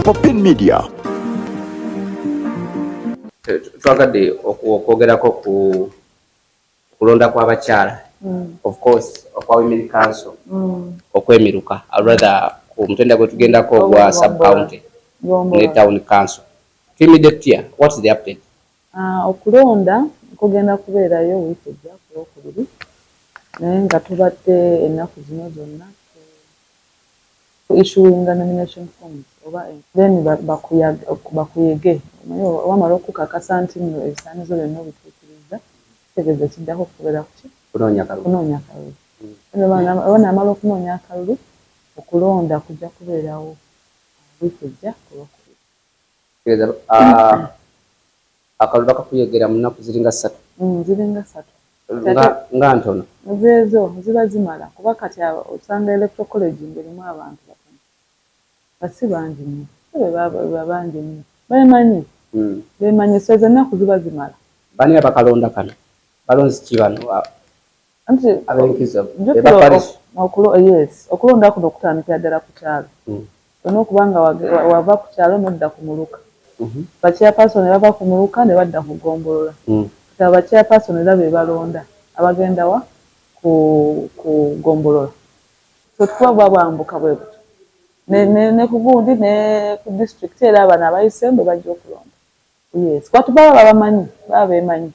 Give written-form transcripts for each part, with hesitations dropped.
Popin Media. Twagadde okwogerako ku kulonda kw'abakyala. Of course okwa Women Council okwemiruka rather ku mutenda gwe tugendako ogwa sub county ne town council. Immediate what's the update? Okulonda kugenda kubeerayo wiiki ejja ku Lwokubiri naye nga tubadde ennaku zino zonna issuing nomination forms oba then bakuyege wamala okukakasa nti ebisaanizo byonna obituukiriza kitegeeza kiddako okubeera kuki kunoonya akalulu. Abana amala okunoonya akalulu okulonda kujja kubeerawo wiiki ejja ku Lwokubiri. Akalulu bakakuyegera mu nnaku ziringa 3. Ziringa 3 nga ntono ezo ziba zimala kuba kati osanga electoral college ngerimu abantu batono basi bangi nnyo bangi nnyo bemanyi so ezo ennaku ziba zimala. Bani abakalonda kano balonzi ki bano abenkizo okulonda kuno okutandikira ddala ku kyalo olina okuba nga wava ku kyalo nodda ku muluka bachairperson bava ku muluka ne badda ku gombolola kati abachairperson era be balonda abagenda wa ku gombolola so tukuba bwambuka bwe buto ne ku gundi ne ku district era abana abayisembe bajja okulonda kwati baba bamanyi baba bemanyi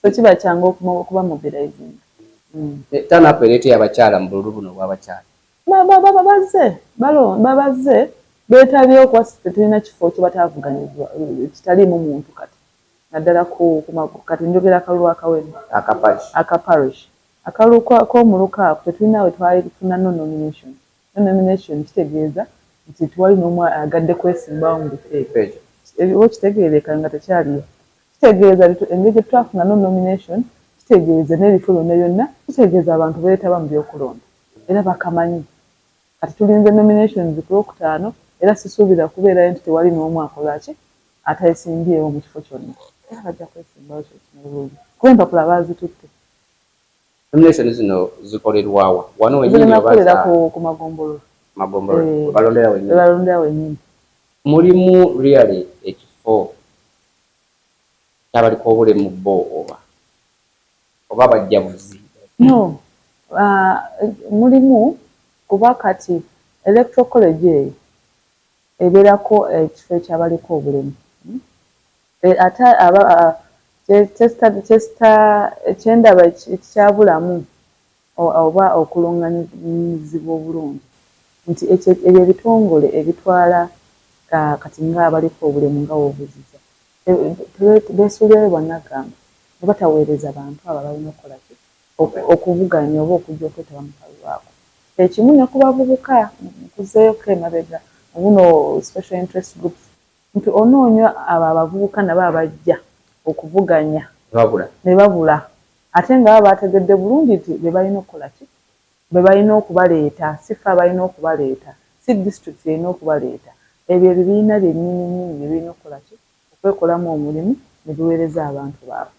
so kiba kyangu okuba mobilizing. Tanapu ereeta abakyala mu bululu buno bw'abakyala babazze beetabye okuba tetulina kifo kye bataavuganyizwa kitaliimu muntu kati naddala kati njogera akalulu akawene akaparish akalulu k'omuluka ako tetulina we twalifuna nomination kitegeeza nti tuwali n'omu agadde kwesimbawo mu bifo ebyo kitegeereka nga tekyaliyo kitegeeza engeri gye twafuna nomination kitegeeza n'ebifo byonna byonna kitegeeza abantu beetaba mu byokulonda era bakamanyi kati tulinze nominations ku Lwokutaano era sisuubira kubeerayo nti tewali n'omu akolaki atayesimbyewo mu kifo kyonna era bajja kwesimbawo kyekimulungi kuba empapula baazitutte. Nomination zino zikolerwawa wano zirina kukolera ku magombolola balondera wennyini. Mulimu really ekifo kyabaliko obulemu bo oba bajjabuzi? No, mulimu kuba kati electoral college eyo ebeerako ekifo ekyabaliko obulemu ate kyendaba ekikyabulamu oba okulungamizibwa obulungi nti ebyo ebitongole ebitwala kati ng'abaliko obulemu nga wobuziza beesuulirayo bannagamba ne bataweereza bantu abo balina okukolaki okuvuganya oba okujja okwetaba mu kalulu ako. Ekimu ne ku bavubuka nkuzeeyoko emabega obuno special interest groups nti onoonya abo abavubuka nabo abajja okuvuganya ne babula ate nga baba bategedde bulungi nti be balina okukolaki be balina okubaleeta si ffe abalina okubaleeta si district erina okubaleeta ebyo ebibiina byennyini ne birina okukolaki okwekolamu omulimu ne biweereza abantu baabwe.